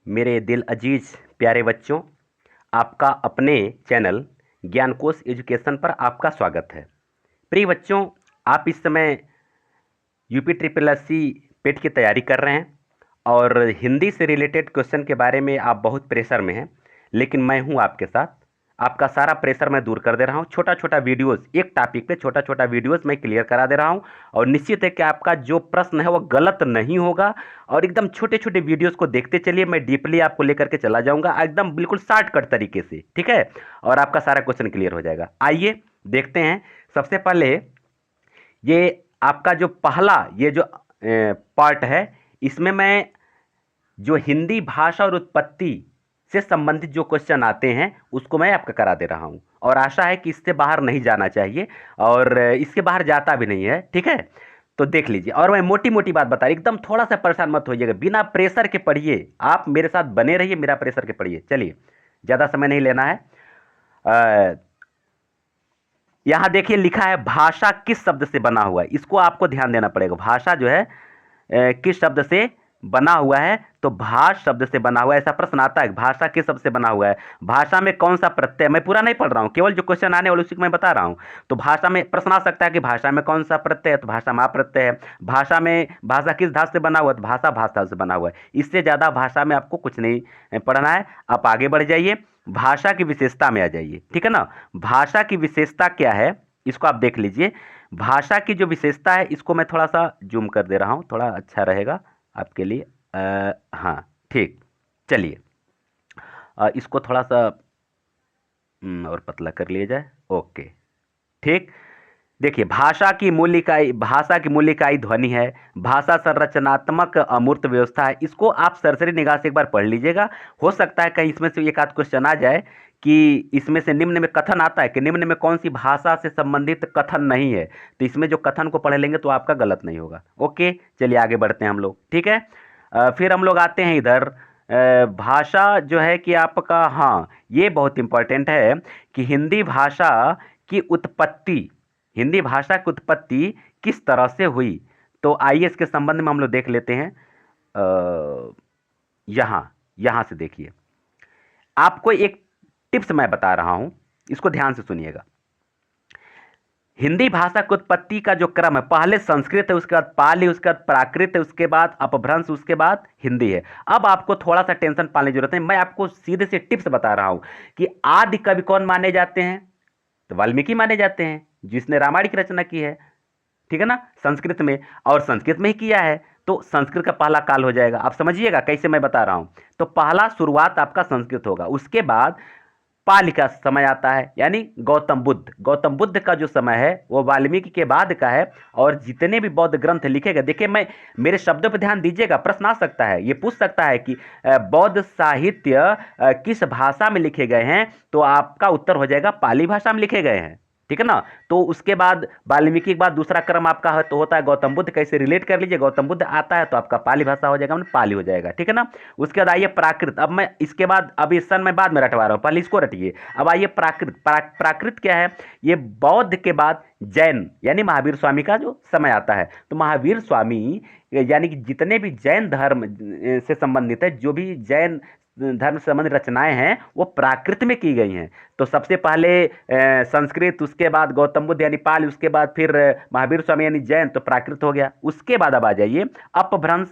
मेरे दिल अजीज प्यारे बच्चों, आपका अपने चैनल ज्ञानकोश एजुकेशन पर आपका स्वागत है। प्रिय बच्चों, आप इस समय यूपी ट्रिपल एस सी पेट की तैयारी कर रहे हैं और हिंदी से रिलेटेड क्वेश्चन के बारे में आप बहुत प्रेशर में हैं, लेकिन मैं हूं आपके साथ। आपका सारा प्रेशर मैं दूर कर दे रहा हूं। छोटा छोटा वीडियोस, एक टॉपिक पे छोटा छोटा वीडियोस मैं क्लियर करा दे रहा हूं और निश्चित है कि आपका जो प्रश्न है वो गलत नहीं होगा। और एकदम छोटे छोटे वीडियोस को देखते चलिए, मैं डीपली आपको लेकर के चला जाऊंगा एकदम बिल्कुल शॉर्टकट तरीके से, ठीक है। और आपका सारा क्वेश्चन क्लियर हो जाएगा। आइए देखते हैं। सबसे पहले ये आपका जो पहला ये जो पार्ट है, इसमें मैं जो हिंदी भाषा और उत्पत्ति से संबंधित जो क्वेश्चन आते हैं उसको मैं आपका करा दे रहा हूं और आशा है कि इससे बाहर नहीं जाना चाहिए और इसके बाहर जाता भी नहीं है, ठीक है। तो देख लीजिए, और मैं मोटी मोटी बात बता रही, एकदम थोड़ा सा परेशान मत होइएगा, बिना प्रेशर के पढ़िए, आप मेरे साथ बने रहिए, मेरा प्रेशर के पढ़िए। चलिए, ज़्यादा समय नहीं लेना है। यहां देखिए लिखा है भाषा किस शब्द से बना हुआ है, इसको आपको ध्यान देना पड़ेगा। भाषा जो है किस शब्द से बना हुआ है, तो भाष शब्द से बना हुआ है। ऐसा प्रश्न आता है, भाषा किस शब्द से बना हुआ है, भाषा में कौन सा प्रत्यय। मैं पूरा नहीं पढ़ रहा हूं, केवल जो क्वेश्चन आने वाले उसी को मैं बता रहा हूं। तो भाषा में प्रश्न आ सकता है कि भाषा में कौन सा प्रत्यय है, तो भाषा में प्रत्यय है। भाषा में भाषा किस धातु से बना हुआ है, तो भाषा भाष धातु से बना हुआ है। इससे ज्यादा भाषा में आपको कुछ नहीं पढ़ना है। आप आगे बढ़ जाइए, भाषा की विशेषता में आ जाइए, ठीक है ना। भाषा की विशेषता क्या है, इसको आप देख लीजिए। भाषा की जो विशेषता है, इसको मैं थोड़ा सा जूम कर दे रहा हूँ, थोड़ा अच्छा रहेगा आपके लिए। हाँ, ठीक। चलिए, इसको थोड़ा सा और पतला कर लिया जाए। ओके, ठीक। देखिए, भाषा की मूल इकाई ध्वनि है। भाषा संरचनात्मक अमूर्त व्यवस्था है। इसको आप सरसरी निगाह से एक बार पढ़ लीजिएगा। हो सकता है कहीं इसमें से एक आध क्वेश्चन आ जाए कि इसमें से निम्न में कथन आता है कि निम्न में कौन सी भाषा से संबंधित कथन नहीं है, तो इसमें जो कथन को पढ़ लेंगे तो आपका गलत नहीं होगा। ओके, चलिए आगे बढ़ते हैं हम लोग, ठीक है। फिर हम लोग आते हैं इधर। भाषा जो है कि आपका, हाँ, ये बहुत इंपॉर्टेंट है कि हिंदी भाषा की उत्पत्ति किस तरह से हुई। तो आइए इसके संबंध में हम लोग देख लेते हैं। यहां यहां से देखिए, आपको एक टिप्स मैं बता रहा हूं, इसको ध्यान से सुनिएगा। हिंदी भाषा की उत्पत्ति का जो क्रम है, पहले संस्कृत है, उसके बाद पाली, उसके बाद प्राकृत है, उसके बाद अपभ्रंश, उसके बाद हिंदी है। अब आपको थोड़ा सा टेंशन पालने की जरूरत है, मैं आपको सीधे से टिप्स बता रहा हूं कि आदि कवि कौन माने जाते हैं, तो वाल्मीकि माने जाते हैं, जिसने रामायण की रचना की है, ठीक है ना, संस्कृत में। और संस्कृत में ही किया है, तो संस्कृत का पहला काल हो जाएगा। आप समझिएगा कैसे मैं बता रहा हूं। तो पहला शुरुआत आपका संस्कृत होगा, उसके बाद पाली का समय आता है, यानी गौतम बुद्ध का जो समय है वो वाल्मीकि के बाद का है। और जितने भी बौद्ध ग्रंथ लिखे गए, देखिए, मैं मेरे शब्दों पर ध्यान दीजिएगा, प्रश्न आ सकता है, ये पूछ सकता है कि बौद्ध साहित्य किस भाषा में लिखे गए हैं, तो आपका उत्तर हो जाएगा पाली भाषा में लिखे गए हैं, ठीक है ना। तो उसके बाद वाल्मीकि के बाद दूसरा क्रम आपका है, तो होता है गौतम बुद्ध। कैसे रिलेट कर लीजिए, गौतम बुद्ध आता है तो आपका पाली भाषा हो जाएगा, मतलब पाली हो जाएगा, ठीक है ना। उसके बाद आइए प्राकृत। अब मैं इसके बाद, अब इस सन में बाद में रटवा रहा हूँ, पहले इसको रटिए। अब आइए प्राकृत। प्राकृत क्या है, ये बौद्ध के बाद जैन यानी महावीर स्वामी का जो समय आता है। तो महावीर स्वामी यानी कि जितने भी जैन धर्म से संबंधित है, जो भी जैन धर्म से संबंधित रचनाएं हैं, वो प्राकृत में की गई हैं। तो सबसे पहले संस्कृत, उसके बाद गौतम बुद्ध यानी पाली, उसके बाद फिर महावीर स्वामी यानी जैन, तो प्राकृत हो गया। उसके बाद अब आ जाइए अपभ्रंश।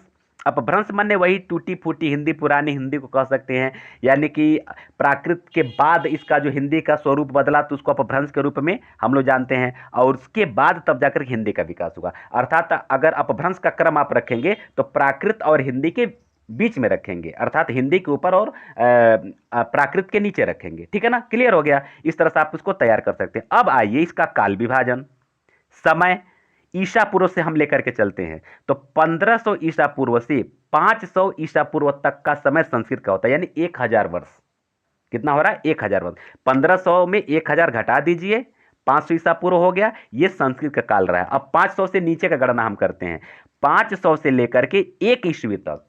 अपभ्रंश माने वही टूटी फूटी हिंदी, पुरानी हिंदी को कह सकते हैं, यानी कि प्राकृत के बाद इसका जो हिंदी का स्वरूप बदला, तो उसको अपभ्रंश के रूप में हम लोग जानते हैं। और उसके बाद तब जाकर हिंदी का विकास हुआ। अर्थात अगर अपभ्रंश का क्रम आप रखेंगे तो प्राकृत और हिंदी के बीच में रखेंगे, अर्थात हिंदी के ऊपर और प्राकृत के नीचे रखेंगे, ठीक है ना। क्लियर हो गया, इस तरह से आप उसको तैयार कर सकते हैं। अब आइए इसका काल विभाजन। समय ईसा पूर्व से हम लेकर के चलते हैं, तो 1500 ईसा पूर्व से 500 ईसा पूर्व तक का समय संस्कृत का होता है, यानी 1000 वर्ष। कितना हो रहा है, 1000 वर्ष। 1500 में 1000 घटा दीजिए, 500 ईसा पूर्व हो गया, ये संस्कृत का काल रहा है। अब 500 से नीचे का गणना हम करते हैं, 500 से लेकर के 1 ईस्वी तक,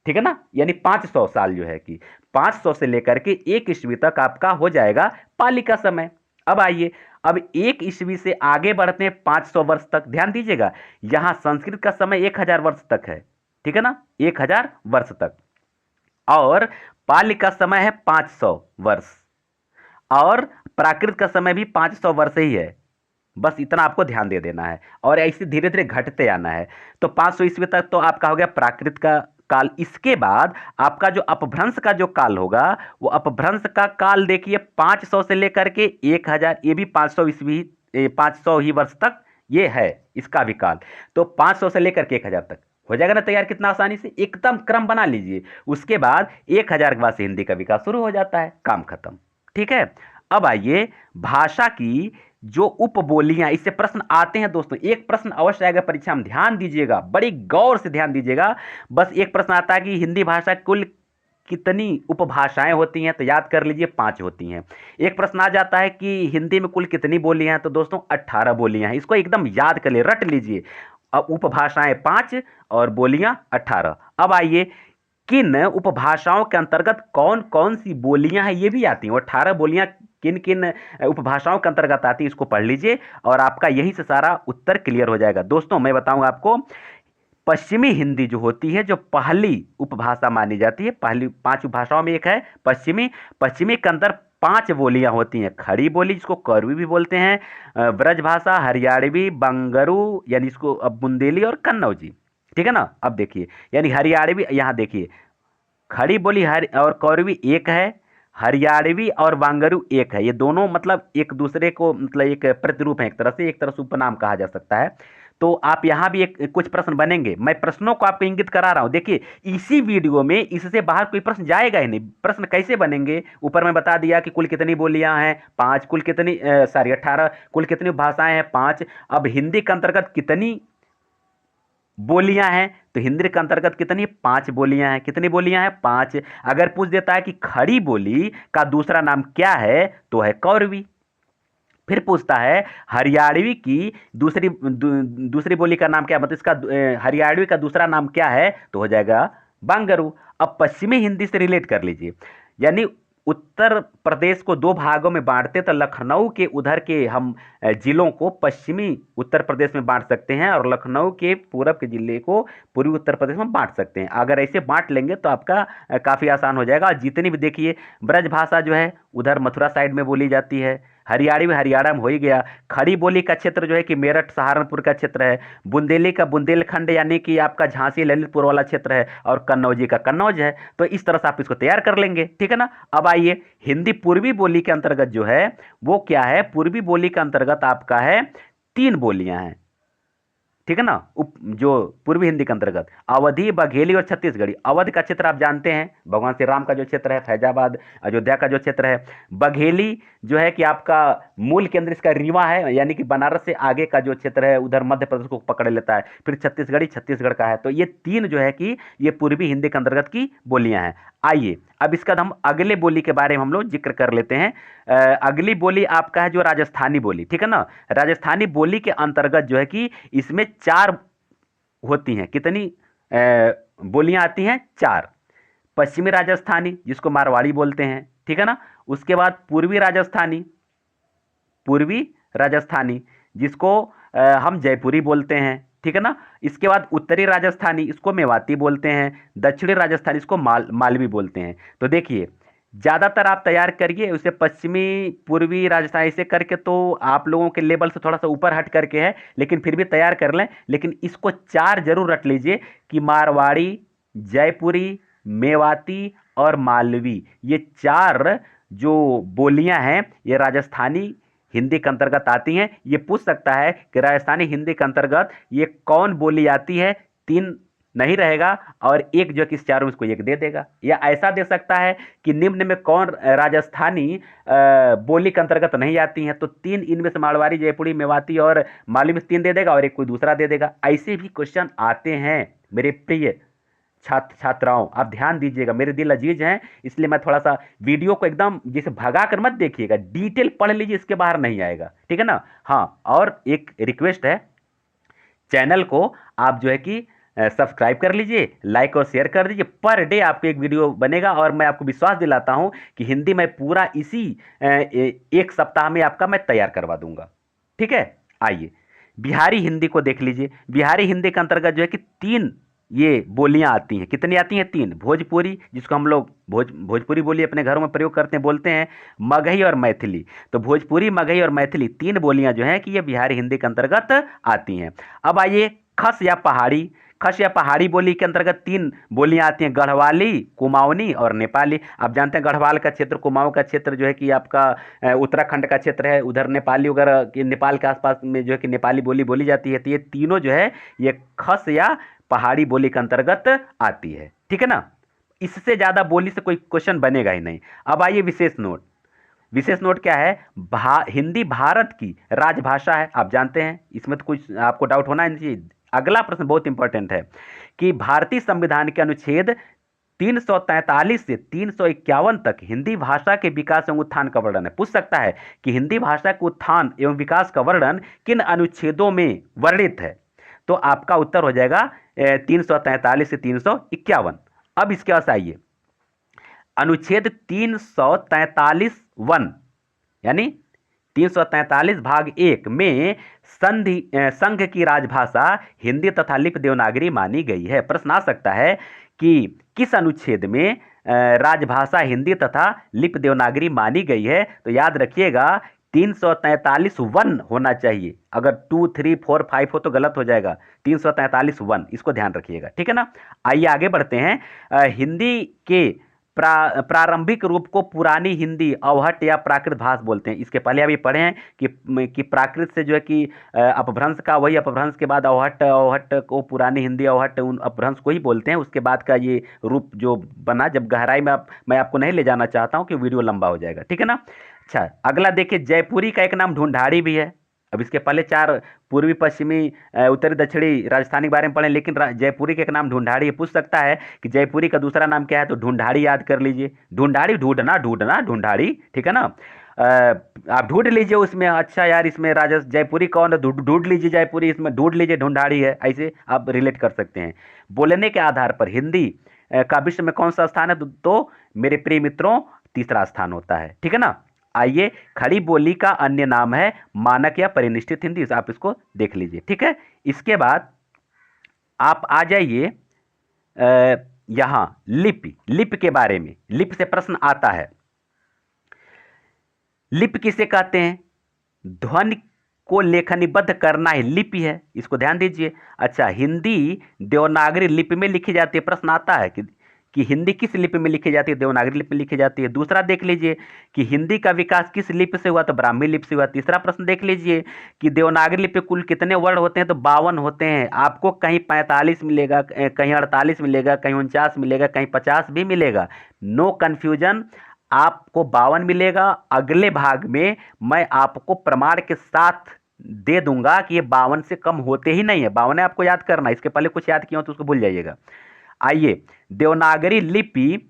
ठीक है ना, यानी 500 साल जो है कि 500 से लेकर के 1 ईस्वी तक आपका हो जाएगा पाली का समय। अब आइए, अब 1 ईस्वी से आगे बढ़ते हैं 500 वर्ष तक। ध्यान दीजिएगा, यहां संस्कृत का समय 1000 वर्ष तक है, ठीक है ना, 1000 वर्ष तक। और पाल्य का समय है 500 वर्ष, और प्राकृत का समय भी 500 वर्ष ही है। बस इतना आपको ध्यान दे देना है, और ऐसे धीरे धीरे घटते आना है। तो 500 ईस्वी तक तो आपका हो गया प्राकृत का काल। इसके बाद आपका जो अपभ्रंश का जो काल होगा, वो अपभ्रंश का काल देखिए 500 से लेकर के 1000, ये भी 500 ईस्वी, 500 ही वर्ष तक ये है इसका भी काल। तो 500 से लेकर के 1000 तक हो जाएगा ना तैयार, कितना आसानी से, एकदम क्रम बना लीजिए। उसके बाद 1000 के बाद से हिंदी का विकास शुरू हो जाता है, काम खत्म। ठीक है। अब आइए भाषा की जो उपबोलियां, इससे प्रश्न आते हैं दोस्तों। एक प्रश्न अवश्य आएगा परीक्षा में, ध्यान दीजिएगा, बड़ी गौर से ध्यान दीजिएगा। बस एक प्रश्न आता है कि हिंदी भाषा कुल कितनी उपभाषाएं होती हैं, तो याद कर लीजिए 5 होती हैं। एक प्रश्न आ जाता है कि हिंदी में कुल कितनी बोलियां हैं, तो दोस्तों 18 बोलियां हैं। इसको एकदम याद कर लिए, रट लीजिए। अब उपभाषाएं 5 और बोलियां 18। अब आइए किन उपभाषाओं के अंतर्गत कौन कौन सी बोलियां हैं ये भी आती हैं। 18 बोलियां किन किन उपभाषाओं के अंतर्गत आती है, इसको पढ़ लीजिए और आपका यहीं से सारा उत्तर क्लियर हो जाएगा। दोस्तों मैं बताऊंगा आपको, पश्चिमी हिंदी जो होती है, जो पहली उपभाषा मानी जाती है, पहली 5 उपभाषाओं में एक है पश्चिमी। पश्चिमी के अंदर 5 बोलियां होती हैं। खड़ी बोली जिसको करवी भी बोलते हैं, ब्रजभाषा, हरियाणवी, बंगरू यानी इसको अब बुंदेली, और कन्नौजी। ठीक है ना। अब देखिए, यानी हरियाणवी, यहाँ देखिए खड़ी बोली हर और कौरवी एक है, हरियाणवी और वांगरू एक है। ये दोनों मतलब एक दूसरे को मतलब एक प्रतिरूप है, एक तरह से उपनाम कहा जा सकता है। तो आप यहाँ भी एक कुछ प्रश्न बनेंगे, मैं प्रश्नों को आपको इंगित करा रहा हूँ। देखिए इसी वीडियो में इससे बाहर कोई प्रश्न जाएगा ही नहीं। प्रश्न कैसे बनेंगे, ऊपर मैं बता दिया कि कुल कितनी बोलियां हैं 5, कुल कितनी 18, कुल कितनी भाषाएं हैं 5। अब हिंदी के अंतर्गत कितनी बोलियां हैं, तो हिंदी के अंतर्गत कितनी 5 बोलियां हैं। कितनी बोलियां हैं 5। अगर पूछ देता है कि खड़ी बोली का दूसरा नाम क्या है, तो है कौरवी। फिर पूछता है हरियाणवी की दूसरी बोली का नाम क्या, मतलब इसका हरियाणवी का दूसरा नाम क्या है, तो हो जाएगा बांगरू। अब पश्चिमी हिंदी से रिलेट कर लीजिए, यानी उत्तर प्रदेश को 2 भागों में बांटते, तो लखनऊ के उधर के हम जिलों को पश्चिमी उत्तर प्रदेश में बांट सकते हैं, और लखनऊ के पूरब के जिले को पूर्वी उत्तर प्रदेश में बांट सकते हैं। अगर ऐसे बांट लेंगे तो आपका काफ़ी आसान हो जाएगा। और जितनी भी देखिए ब्रज भाषा जो है उधर मथुरा साइड में बोली जाती है, हरियाणवी में हरियाणा में हो ही गया। खड़ी बोली का क्षेत्र जो है कि मेरठ सहारनपुर का क्षेत्र है, बुंदेली का बुंदेलखंड यानी कि आपका झांसी ललितपुर वाला क्षेत्र है, और कन्नौजी का कन्नौज है। तो इस तरह से आप इसको तैयार कर लेंगे। ठीक है ना। अब आइए हिंदी पूर्वी बोली के अंतर्गत जो है वो क्या है, पूर्वी बोली के अंतर्गत आपका है 3 बोलियां हैं। ठीक है ना। जो पूर्वी हिंदी के अंतर्गत अवधी, बघेली और छत्तीसगढ़ी। अवध का क्षेत्र आप जानते हैं, भगवान श्री राम का जो क्षेत्र है, फैजाबाद अयोध्या का जो क्षेत्र है। बघेली जो है कि आपका मूल केंद्र इसका रीवा है, यानी कि बनारस से आगे का जो क्षेत्र है उधर मध्य प्रदेश को पकड़ लेता है। फिर छत्तीसगढ़ी छत्तीसगढ़ का है। तो ये 3 जो है कि ये पूर्वी हिंदी के अंतर्गत की बोलियां हैं। आइए अब इसका हम अगले बोली के बारे में हम लोग जिक्र कर लेते हैं। अगली बोली आपका है जो राजस्थानी बोली। ठीक है ना। राजस्थानी बोली के अंतर्गत जो है कि इसमें 4 होती हैं। कितनी बोलियां आती हैं 4। पश्चिमी राजस्थानी जिसको मारवाड़ी बोलते हैं, ठीक है ना। उसके बाद पूर्वी राजस्थानी जिसको हम जयपुरी बोलते हैं, ठीक है ना। इसके बाद उत्तरी राजस्थानी, इसको मेवाती बोलते हैं। दक्षिणी राजस्थानी, इसको मालवी बोलते हैं। तो देखिए ज़्यादातर आप तैयार करिए उसे पश्चिमी पूर्वी राजस्थान ऐसे करके, तो आप लोगों के लेवल से थोड़ा सा ऊपर हट करके है, लेकिन फिर भी तैयार कर लें। लेकिन इसको 4 जरूर रट लीजिए कि मारवाड़ी, जयपुरी, मेवाती और मालवी, ये 4 जो बोलियां हैं ये राजस्थानी हिंदी के अंतर्गत आती हैं। ये पूछ सकता है कि राजस्थानी हिंदी के अंतर्गत ये कौन बोली आती है, 3 नहीं रहेगा और एक जो कि इस चारों में इसको एक दे देगा। या ऐसा दे सकता है कि निम्न में कौन राजस्थानी बोली के अंतर्गत नहीं आती हैं, तो 3 इनमें से मारवाड़ी, जयपुरी, मेवाती और मालवी में 3 दे देगा और एक कोई दूसरा दे देगा। ऐसे भी क्वेश्चन आते हैं मेरे प्रिय छात्र छात्राओं, आप ध्यान दीजिएगा, मेरे दिल अजीज हैं, इसलिए मैं थोड़ा सा वीडियो को एकदम जैसे भगा कर मत देखिएगा, डिटेल पढ़ लीजिए, इसके बाहर नहीं आएगा। ठीक है ना। हाँ, और एक रिक्वेस्ट है, चैनल को आप जो है कि सब्सक्राइब कर लीजिए, लाइक और शेयर कर दीजिए। पर डे आपको एक वीडियो बनेगा और मैं आपको विश्वास दिलाता हूं कि हिंदी में पूरा इसी एक सप्ताह में आपका मैं तैयार करवा दूंगा। ठीक है। आइए बिहारी हिंदी को देख लीजिए। बिहारी हिंदी के अंतर्गत जो है कि 3 ये बोलियां आती हैं। कितनी आती हैं? 3। भोजपुरी, जिसको हम लोग भोजपुरी बोली अपने घरों में प्रयोग करते हैं, बोलते हैं, मगही और मैथिली। तो भोजपुरी, मगही और मैथिली 3 बोलियां जो हैं कि ये बिहारी हिंदी के अंतर्गत आती हैं। अब आइए खस या पहाड़ी। खस या पहाड़ी बोली के अंतर्गत 3 बोलियां आती हैं, गढ़वाली, कुमाऊनी और नेपाली। आप जानते हैं गढ़वाल का क्षेत्र, कुमाऊं का क्षेत्र जो है कि आपका उत्तराखंड का क्षेत्र है, उधर नेपाली वगैरह कि नेपाल के आसपास में जो है कि नेपाली बोली बोली जाती है। तो ये तीनों जो है ये खस या पहाड़ी बोली के अंतर्गत आती है। ठीक है ना? इससे ज्यादा बोली से कोई क्वेश्चन बनेगा ही नहीं। अब आइए विशेष नोट। विशेष नोट क्या है? हिंदी भारत की राजभाषा है, आप जानते हैं, इसमें तो कुछ आपको डाउट होना नहीं चाहिए। अगला प्रश्न बहुत इंपॉर्टेंट है कि भारतीय संविधान के अनुच्छेद 343 से 351 तक हिंदी भाषा के विकास एवं उत्थान का वर्णन है। पूछ सकता है कि हिंदी भाषा के उत्थान एवं विकास का वर्णन किन अनुच्छेदों में वर्णित है? तो आपका उत्तर हो जाएगा 343 से 351। अब इसके पास आइए, अनुच्छेद 343(1) यानी 343 भाग 1 में संघ की राजभाषा हिंदी तथा लिपि देवनागरी मानी गई है। प्रश्न आ सकता है कि किस अनुच्छेद में राजभाषा हिंदी तथा लिपि देवनागरी मानी गई है? तो याद रखिएगा 343(1) होना चाहिए। अगर 2, 3, 4, 5 हो तो गलत हो जाएगा। 343(1) इसको ध्यान रखिएगा। ठीक है ना? आइए आगे बढ़ते हैं। हिंदी के प्रारंभिक रूप को पुरानी हिंदी, अवहट या प्राकृत भाषा बोलते हैं। इसके पहले अभी पढ़े हैं कि प्राकृत से जो है कि अपभ्रंश का, वही अपभ्रंश के बाद अवहट, अवहट को पुरानी हिंदी, अवहट उन अपभ्रंश को ही बोलते हैं। उसके बाद का ये रूप जो बना, जब गहराई में मैं आपको नहीं ले जाना चाहता हूँ कि वीडियो लंबा हो जाएगा। ठीक है ना? अच्छा, अगला देखिए, जयपुरी का एक नाम ढूंढाड़ी भी है। अब इसके पहले 4 पूर्वी, पश्चिमी, उत्तरी, दक्षिणी राजस्थानी के बारे में पढ़ें, लेकिन जयपुरी का एक नाम ढूंढाड़ी है। पूछ सकता है कि जयपुरी का दूसरा नाम क्या है? तो ढूंढाड़ी याद कर लीजिए। ढूंढाड़ी, ढूंढना, ढूंढना, ढूंढाड़ी। ठीक है ना? आप ढूंढ लीजिए उसमें, अच्छा यार इसमें जयपुरी कौन है, ढूंढ लीजिए जयपुरी, इसमें ढूंढ लीजिए ढूंढाड़ी है। ऐसे आप रिलेट कर सकते हैं। बोलने के आधार पर हिंदी का विश्व में कौन सा स्थान है? तो मेरे प्रिय मित्रों, तीसरा स्थान होता है। ठीक है ना? आइए, खड़ी बोली का अन्य नाम है मानक या परिनिष्ठित हिंदी, आप इसको देख लीजिए। ठीक है? इसके बाद आप आ जाइए यहां लिपि। लिपि के बारे में, लिपि से प्रश्न आता है। लिपि किसे कहते हैं? ध्वनि को लेखनीबद्ध करना ही लिपि है, इसको ध्यान दीजिए। अच्छा, हिंदी देवनागरी लिपि में लिखी जाती है। प्रश्न आता है कि हिंदी किस लिपि में लिखी जाती है? देवनागरी लिपि में लिखी जाती है। दूसरा देख लीजिए कि हिंदी का विकास किस लिपि से हुआ? तो ब्राह्मी लिपि से हुआ। तीसरा प्रश्न देख लीजिए कि देवनागरी लिपि कुल कितने वर्ण होते हैं? तो 52 होते हैं। आपको कहीं 45 मिलेगा, कहीं 48 मिलेगा, कहीं 49 मिलेगा, कहीं 50 भी मिलेगा। नो कंफ्यूजन, आपको 52 मिलेगा। अगले भाग में मैं आपको प्रमाण के साथ दे दूंगा कि ये 52 से कम होते ही नहीं है। 52 आपको याद करना, इसके पहले कुछ याद किया हो तो उसको भूल जाइएगा। आइए, देवनागरी लिपि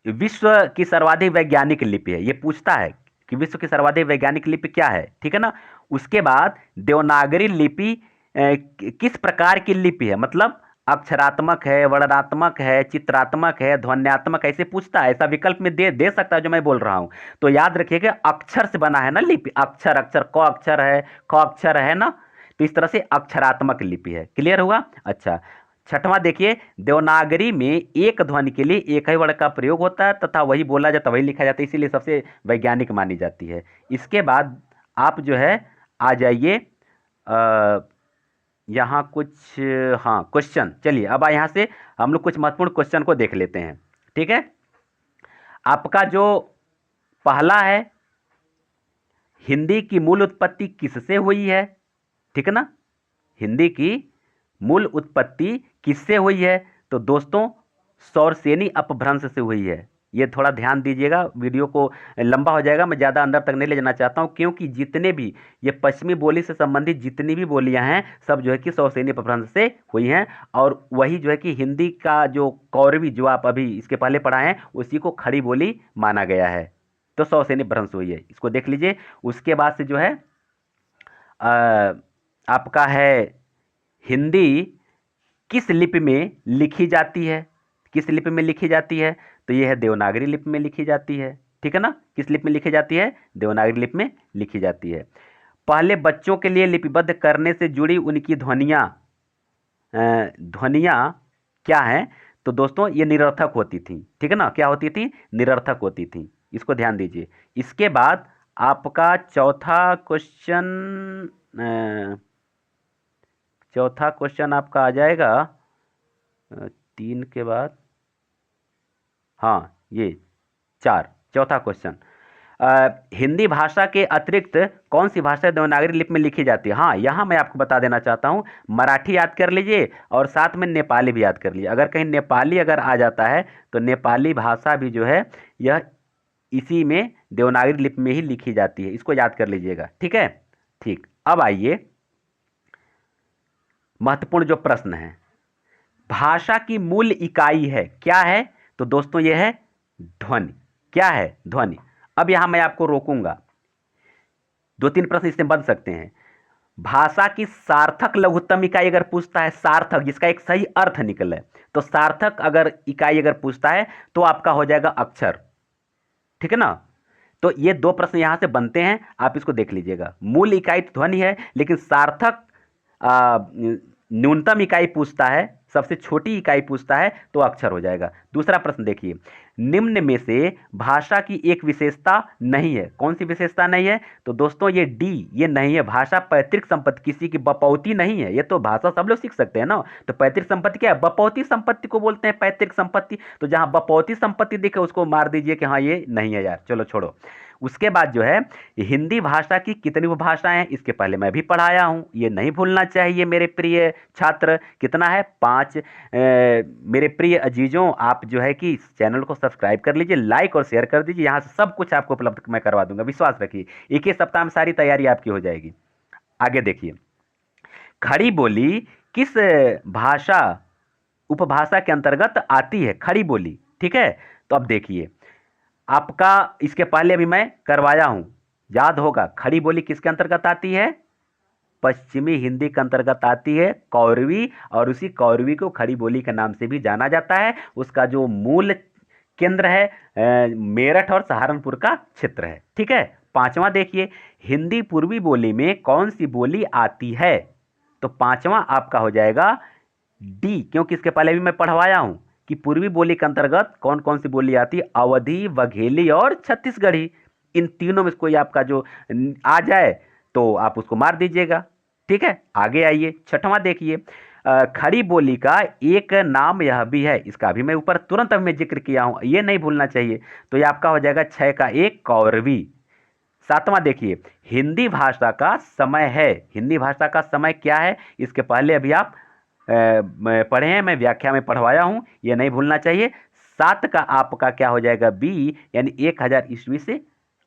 विश्व की सर्वाधिक वैज्ञानिक लिपि है। ये पूछता है कि विश्व की सर्वाधिक वैज्ञानिक लिपि क्या है। ठीक है ना? उसके बाद देवनागरी लिपि किस प्रकार की लिपि है, मतलब अक्षरात्मक है, वर्णनात्मक है, चित्रात्मक है, ध्वन्यात्मक, ऐसे पूछता है। ऐसा विकल्प में दे सकता है जो मैं बोल रहा हूं। तो याद रखिएगा, अक्षर से बना है ना लिपि, अक्षर, अक्षर, क अक्षर है, ख अक्षर है ना, तो इस तरह से अक्षरात्मक लिपि है। क्लियर हुआ? अच्छा, छठवां देखिए, देवनागरी में एक ध्वनि के लिए एक ही वर्ण का प्रयोग होता है तथा वही बोला जाता, वही लिखा जाता है, इसीलिए सबसे वैज्ञानिक मानी जाती है। इसके बाद आप जो है आ जाइए यहाँ कुछ, हाँ, क्वेश्चन। चलिए अब यहाँ से हम लोग कुछ महत्वपूर्ण क्वेश्चन को देख लेते हैं। ठीक है? आपका जो पहला है, हिंदी की मूल उत्पत्ति किससे हुई है? ठीक है ना? हिंदी की मूल उत्पत्ति किससे हुई है? तो दोस्तों, सौरसेनी अपभ्रंश से हुई है। ये थोड़ा ध्यान दीजिएगा, वीडियो को लंबा हो जाएगा, मैं ज़्यादा अंदर तक नहीं ले जाना चाहता हूँ, क्योंकि जितने भी ये पश्चिमी बोली से संबंधित जितनी भी बोलियां हैं, सब जो है कि सौरसेनी अपभ्रंश से हुई हैं। और वही जो है कि हिंदी का जो कौरवी, जो आप अभी इसके पहले पढ़ाए हैं, उसी को खड़ी बोली माना गया है। तो सौरसेनी अपभ्रंश हुई है, इसको देख लीजिए। उसके बाद से जो है आपका है, हिंदी किस लिपि में लिखी जाती है? किस लिपि में लिखी जाती है? तो यह है देवनागरी लिपि में लिखी जाती है। ठीक है ना? किस लिपि में लिखी जाती है? देवनागरी लिपि में लिखी जाती है। पहले बच्चों के लिए लिपिबद्ध करने से जुड़ी उनकी ध्वनियाँ ध्वनियाँ क्या हैं? तो दोस्तों ये निरर्थक होती थी, ठीक है ना, क्या होती थी? निरर्थक होती थी, इसको ध्यान दीजिए। इसके बाद आपका चौथा क्वेश्चन आपका आ जाएगा 3 के बाद, हाँ ये 4, चौथा क्वेश्चन। हिंदी भाषा के अतिरिक्त कौन सी भाषा देवनागरी लिपि में लिखी जाती है? हाँ, यहाँ मैं आपको बता देना चाहता हूँ, मराठी याद कर लीजिए और साथ में नेपाली भी याद कर लीजिए। अगर कहीं नेपाली अगर आ जाता है तो नेपाली भाषा भी जो है यह इसी में देवनागरी लिपि में ही लिखी जाती है, इसको याद कर लीजिएगा, ठीक है। ठीक, अब आइए महत्वपूर्ण जो प्रश्न है, भाषा की मूल इकाई है क्या है? तो दोस्तों यह है ध्वनि। क्या है? ध्वनि। अब यहां मैं आपको रोकूंगा, 2-3 प्रश्न इससे बन सकते हैं। भाषा की सार्थक लघुत्तम इकाई अगर पूछता है, सार्थक जिसका एक सही अर्थ निकले, तो सार्थक अगर इकाई अगर पूछता है तो आपका हो जाएगा अक्षर, ठीक है ना। तो ये 2 प्रश्न यहां से बनते हैं, आप इसको देख लीजिएगा। मूल इकाई तो ध्वनि है, लेकिन सार्थक न्यूनतम इकाई पूछता है, सबसे छोटी इकाई पूछता है तो अक्षर हो जाएगा। दूसरा प्रश्न देखिए, निम्न में से भाषा की एक विशेषता नहीं है, कौन सी विशेषता नहीं है? तो दोस्तों ये डी, ये नहीं है। भाषा पैतृक संपत्ति, किसी की बपौती नहीं है। ये तो भाषा सब लोग सीख सकते हैं ना। तो पैतृक संपत्ति क्या है? बपौती संपत्ति को बोलते हैं पैतृक संपत्ति। तो जहां बपौती संपत्ति दिखे उसको मार दीजिए कि हाँ ये नहीं है यार, चलो छोड़ो। उसके बाद जो है, हिंदी भाषा की कितनी उपभाषाएं हैं? इसके पहले मैं भी पढ़ाया हूं, ये नहीं भूलना चाहिए मेरे प्रिय छात्र। कितना है? 5। मेरे प्रिय अजीजों, आप जो है कि इस चैनल को सब्सक्राइब कर लीजिए, लाइक और शेयर कर दीजिए, यहाँ से सब कुछ आपको उपलब्ध मैं करवा दूंगा, विश्वास रखिए। एक ही सप्ताह में सारी तैयारी आपकी हो जाएगी। आगे देखिए, खड़ी बोली किस भाषा उपभाषा के अंतर्गत आती है? खड़ी बोली, ठीक है। तो अब देखिए, आपका इसके पहले भी मैं करवाया हूं, याद होगा। खड़ी बोली किसके अंतर्गत आती है? पश्चिमी हिंदी के अंतर्गत आती है, कौरवी। और उसी कौरवी को खड़ी बोली के नाम से भी जाना जाता है। उसका जो मूल केंद्र है मेरठ और सहारनपुर का क्षेत्र है, ठीक है। 5वां देखिए, हिंदी पूर्वी बोली में कौन सी बोली आती है? तो 5वां आपका हो जाएगा डी, क्योंकि इसके पहले भी मैं पढ़वाया हूं कि पूर्वी बोली के अंतर्गत कौन कौन सी बोली आती है? अवधी, बघेली और छत्तीसगढ़ी। इन तीनों में से कोई आपका जो आ जाए तो आप उसको मार दीजिएगा, ठीक है। आगे आइए, 6वां देखिए, खड़ी बोली का एक नाम यह भी है। इसका भी मैं ऊपर तुरंत अभी मैं जिक्र किया हूं, ये नहीं भूलना चाहिए। तो ये आपका हो जाएगा 6 का 1 कौरवी। 7वां देखिए, हिंदी भाषा का समय है। हिंदी भाषा का समय क्या है? इसके पहले अभी आप पढ़े हैं, मैं व्याख्या में पढ़वाया हूं, ये नहीं भूलना चाहिए। 7 का आपका क्या हो जाएगा? बी, यानी 1000 ईस्वी से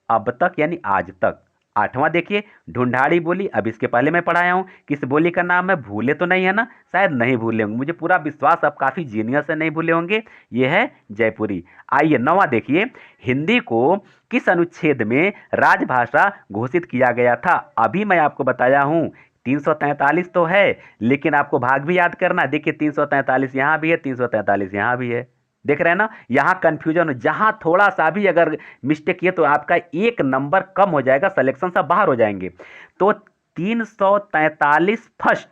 अब तक, यानी आज तक। 8वां देखिए, ढूंढाड़ी बोली। अब इसके पहले मैं पढ़ाया हूं, किस बोली का नाम है? भूले तो नहीं है ना? शायद नहीं भूले होंगे, मुझे पूरा विश्वास, आप काफी जीनियस है, नहीं भूले होंगे। ये है जयपुरी। आइए 9वां देखिए, हिंदी को किस अनुच्छेद में राजभाषा घोषित किया गया था? अभी मैं आपको बताया हूं 343 तो है, लेकिन आपको भाग भी याद करना। देखिए 343 यहां भी है, 343 यहां भी है, देख रहे हैं ना। यहां कंफ्यूजन, जहां थोड़ा सा भी अगर मिस्टेक किए तो आपका 1 नंबर कम हो जाएगा, सिलेक्शन से बाहर हो जाएंगे। तो 343 फर्स्ट,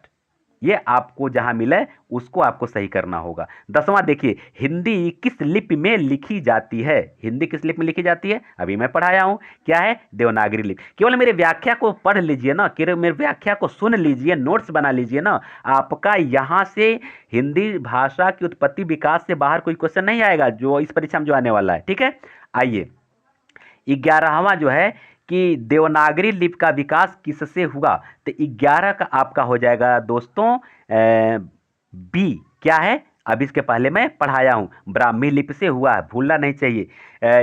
ये आपको जहां मिले उसको आपको सही करना होगा। 10वां देखिए, हिंदी किस लिपि में लिखी जाती है? हिंदी किस लिपि में लिखी जाती है? अभी मैं पढ़ाया हूं, क्या है? देवनागरी लिपि। केवल मेरे व्याख्या को पढ़ लीजिए ना, केवल मेरे व्याख्या को सुन लीजिए, नोट्स बना लीजिए ना, आपका यहां से हिंदी भाषा की उत्पत्ति विकास से बाहर कोई क्वेश्चन नहीं आएगा, जो इस परीक्षा में जो आने वाला है, ठीक है। आइए 11वां जो है कि देवनागरी लिपि का विकास किससे हुआ? तो 11 का आपका हो जाएगा दोस्तों बी, क्या है? अब इसके पहले मैं पढ़ाया हूं, ब्राह्मी लिपि से हुआ है, भूलना नहीं चाहिए।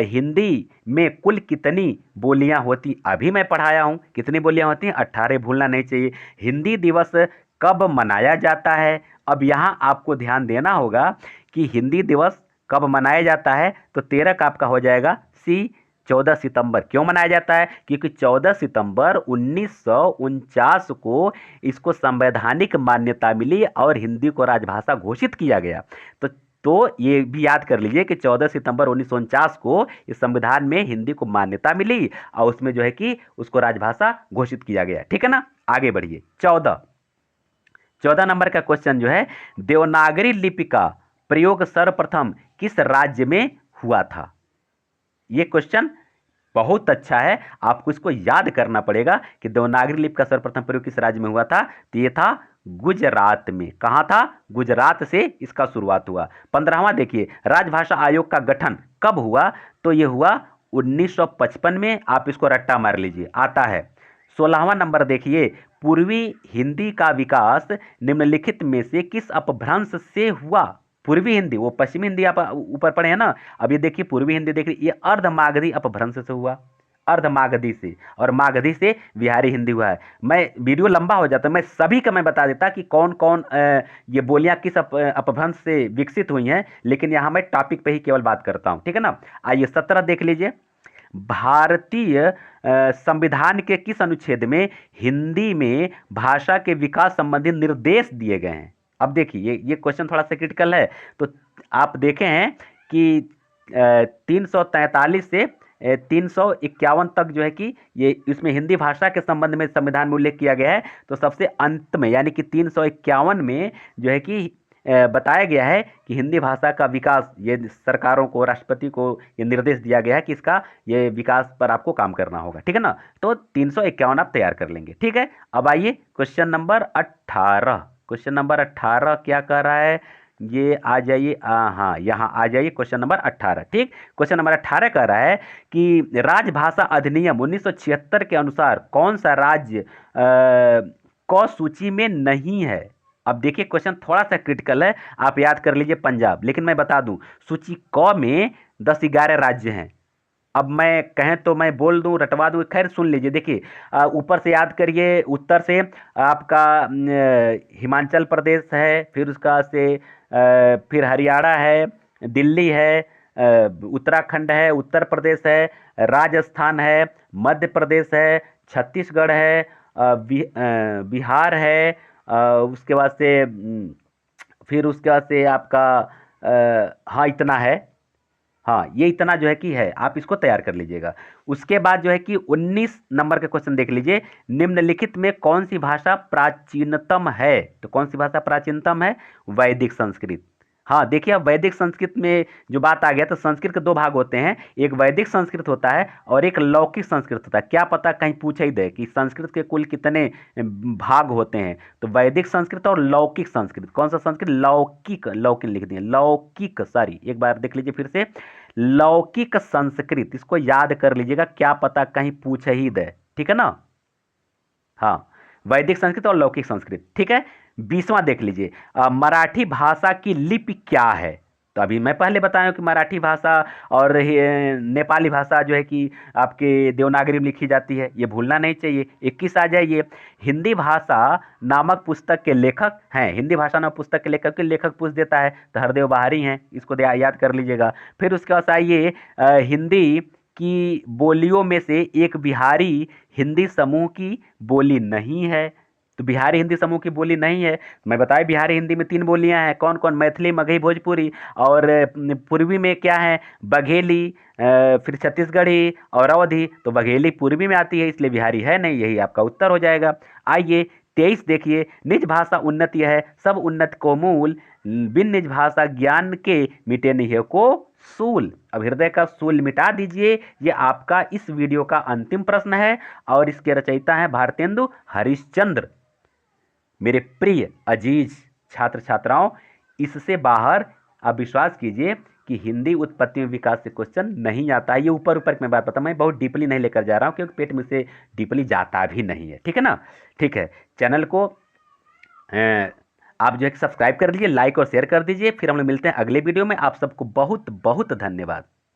हिंदी में कुल कितनी बोलियां होती? अभी मैं पढ़ाया हूं, कितनी बोलियां होती हैं? 18, भूलना नहीं चाहिए। हिंदी दिवस कब मनाया जाता है? अब यहां आपको ध्यान देना होगा कि हिंदी दिवस कब मनाया जाता है। तो 13 का आपका हो जाएगा सी, 14 सितंबर। क्यों मनाया जाता है? क्योंकि 14 सितंबर 1949 को इसको संवैधानिक मान्यता मिली और हिंदी को राजभाषा घोषित किया गया। तो तो ये भी याद कर लीजिए कि 14 सितंबर 1949 को इस संविधान में हिंदी को मान्यता मिली और उसमें जो है कि उसको राजभाषा घोषित किया गया। ठीक है ना, आगे बढ़िए। 14 नंबर का क्वेश्चन जो है, देवनागरी लिपि का प्रयोग सर्वप्रथम किस राज्य में हुआ था? ये क्वेश्चन बहुत अच्छा है, आपको इसको याद करना पड़ेगा कि देवनागरी लिपि का सर्वप्रथम प्रयोग किस राज्य में हुआ था। तो ये था गुजरात में। कहां था? गुजरात से इसका शुरुआत हुआ। 15वां देखिए, राजभाषा आयोग का गठन कब हुआ? तो ये हुआ 1955 में। आप इसको रट्टा मार लीजिए, आता है। 16वां नंबर देखिए, पूर्वी हिंदी का विकास निम्नलिखित में से किस अपभ्रंश से हुआ? पूर्वी हिंदी, वो पश्चिमी हिंदी आप ऊपर पढ़े हैं ना, अब ये देखिए पूर्वी हिंदी देखिए, ये अर्धमागधी अपभ्रंश से हुआ, अर्धमागधी से, और मागधी से बिहारी हिंदी हुआ है। मैं वीडियो लंबा हो जाता है, मैं सभी का मैं बता देता कि कौन कौन ये बोलियां किस अपभ्रंश से विकसित हुई हैं, लेकिन यहाँ मैं टॉपिक पे ही केवल बात करता हूँ। ठीक है ना, आइए 17 देख लीजिए। भारतीय संविधान के किस अनुच्छेद में हिंदी में भाषा के विकास संबंधी निर्देश दिए गए हैं? अब देखिए ये क्वेश्चन थोड़ा सा क्रिटिकल है। तो आप देखे हैं कि 343 से 351 तक जो है कि ये इसमें हिंदी भाषा के संबंध में संविधान में उल्लेख किया गया है। तो सबसे अंत में यानी कि 351 में जो है कि बताया गया है कि हिंदी भाषा का विकास, ये सरकारों को, राष्ट्रपति को ये निर्देश दिया गया है कि इसका ये विकास पर आपको काम करना होगा। ठीक है ना, तो 351 आप तैयार कर लेंगे। ठीक है, अब आइए क्वेश्चन नंबर 18। क्वेश्चन नंबर 18 क्या कह रहा है, ये आ जाइए, हाँ यहाँ आ जाइए, क्वेश्चन नंबर 18। ठीक, क्वेश्चन नंबर 18 कह रहा है कि राजभाषा अधिनियम 1976 के अनुसार कौन सा राज्य क सूची में नहीं है? अब देखिए क्वेश्चन थोड़ा सा क्रिटिकल है, आप याद कर लीजिए पंजाब, लेकिन मैं बता दूं सूची क में 10-11 राज्य हैं। अब मैं कहें तो मैं बोल दूं, रटवा दूं, खैर सुन लीजिए। देखिए ऊपर से याद करिए, उत्तर से आपका हिमाचल प्रदेश है, फिर उसका से फिर हरियाणा है, दिल्ली है, उत्तराखंड है, उत्तर प्रदेश है, राजस्थान है, मध्य प्रदेश है, छत्तीसगढ़ है, बिहार है, उसके बाद से फिर उसके बाद से आपका हाँ इतना है। हाँ ये इतना जो है कि है, आप इसको तैयार कर लीजिएगा। उसके बाद जो है कि 19 नंबर का क्वेश्चन देख लीजिए, निम्नलिखित में कौन सी भाषा प्राचीनतम है? तो कौन सी भाषा प्राचीनतम है? वैदिक संस्कृत। हाँ देखिए, अब वैदिक संस्कृत में जो बात आ गया, तो संस्कृत के दो भाग होते हैं, एक वैदिक संस्कृत होता है और एक लौकिक संस्कृत होता है। क्या पता कहीं पूछ ही दे कि संस्कृत के कुल कितने भाग होते हैं। तो वैदिक संस्कृत और लौकिक संस्कृत, कौन सा संस्कृत? लौकिक, लौकिक लिख दिए, लौकिक, सॉरी एक बार देख लीजिए फिर से, लौकिक संस्कृत, इसको याद कर लीजिएगा, क्या पता कहीं पूछ ही दे। ठीक है ना, हाँ वैदिक संस्कृत और लौकिक संस्कृत। ठीक है, 20वां देख लीजिए, मराठी भाषा की लिपि क्या है? तो अभी मैं पहले बताया कि मराठी भाषा और नेपाली भाषा जो है कि आपके देवनागरी में लिखी जाती है, ये भूलना नहीं चाहिए। 21 आ जाइए, हिंदी भाषा नामक पुस्तक के लेखक हैं। हिंदी भाषा नामक पुस्तक के लेखक के लेखक पूछ देता है तो हरदेव बाहरी हैं, इसको याद कर लीजिएगा। फिर उसके बाद आइए, हिंदी की बोलियों में से एक बिहारी हिंदी समूह की बोली नहीं है। तो बिहारी हिंदी समूह की बोली नहीं है। मैं बताया बिहारी हिंदी में 3 बोलियां हैं, कौन कौन? मैथिली, मगही, भोजपुरी। और पूर्वी में क्या है? बघेली, फिर छत्तीसगढ़ी और अवधी। तो बघेली पूर्वी में आती है, इसलिए बिहारी है नहीं, यही आपका उत्तर हो जाएगा। आइए 23 देखिए, निज भाषा उन्नति है, सब उन्नति को मूल, बिन निज भाषा ज्ञान के मिटे नहीं को सूल। अब हृदय का सूल मिटा दीजिए, ये आपका इस वीडियो का अंतिम प्रश्न है और इसके रचयिता हैं भारतेंदु हरिश्चंद्र। मेरे प्रिय अजीज छात्र छात्राओं, इससे बाहर आप विश्वास कीजिए कि हिंदी उत्पत्ति में विकास से क्वेश्चन नहीं आता है। ये ऊपर ऊपर मैं बात पता, मैं बहुत डीपली नहीं लेकर जा रहा हूँ क्योंकि पेट में से डीपली जाता भी नहीं है। ठीक है ना, ठीक है, चैनल को आप जो है सब्सक्राइब कर लीजिए, लाइक और शेयर कर दीजिए। फिर हम लोग मिलते हैं अगले वीडियो में। आप सबको बहुत बहुत धन्यवाद।